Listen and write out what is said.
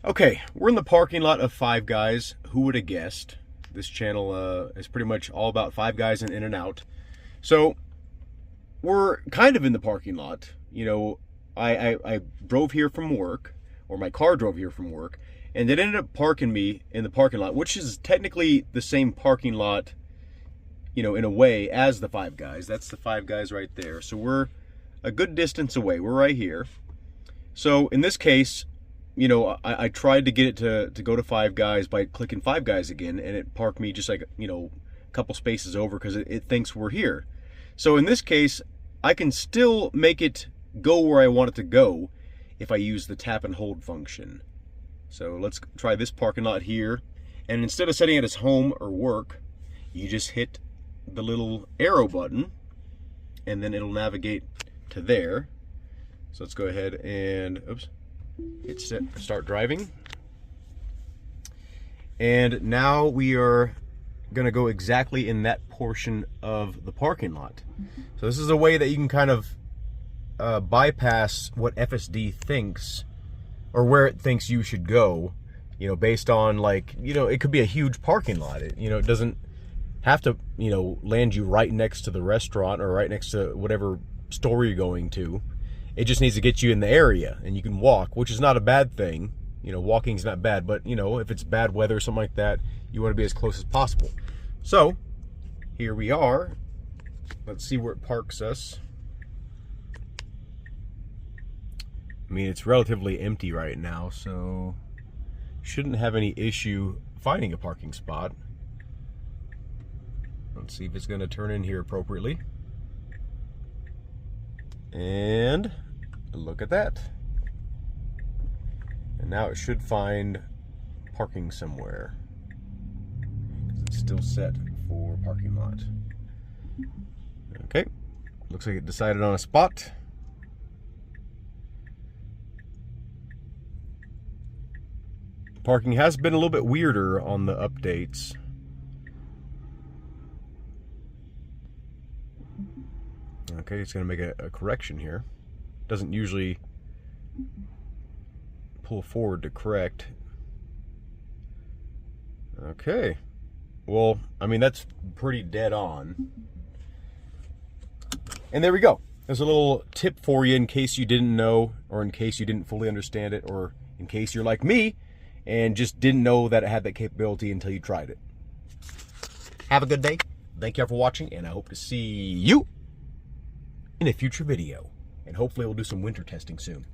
Okay, we're in the parking lot of Five Guys. Who would have guessed? This channel is pretty much all about Five Guys and In-N-Out. So we're kind of in the parking lot. You know, I drove here from work, or my car drove here from work, and it ended up parking me in the parking lot, which is technically the same parking lot, you know, in a way, as the Five Guys. That's the Five Guys right there. So we're a good distance away. We're right here. So in this case, you know, I tried to get it to go to Five Guys by clicking Five Guys again, and it parked me just like, you know, a couple spaces over because it thinks we're here. So in this case, I can still make it go where I want it to go if I use the tap and hold function. So let's try this parking lot here. And instead of setting it as home or work, you just hit the little arrow button and then it'll navigate to there. So let's go ahead and, oops, hit start driving. And now we are gonna go exactly in that portion of the parking lot. So this is a way that you can kind of bypass what FSD thinks, or where it thinks you should go, you know, based on, like, you know, it could be a huge parking lot. You know, it doesn't have to, you know, land you right next to the restaurant or right next to whatever store you're going to. It just needs to get you in the area, and you can walk, which is not a bad thing. You know, walking's not bad, but, you know, if it's bad weather or something like that, you want to be as close as possible. So here we are. Let's see where it parks us. I mean, it's relatively empty right now, so shouldn't have any issue finding a parking spot. Let's see if it's going to turn in here appropriately. And look at that. And now it should find parking somewhere. It's still set for parking lot. Okay, looks like it decided on a spot. Parking has been a little bit weirder on the updates. Okay, it's going to make a correction here. Doesn't usually pull forward to correct. Okay. Well, I mean, that's pretty dead on. And there we go. There's a little tip for you in case you didn't know, or in case you didn't fully understand it, or in case you're like me and just didn't know that it had that capability until you tried it. Have a good day. Thank you all for watching, and I hope to see you in a future video. And hopefully we'll do some winter testing soon.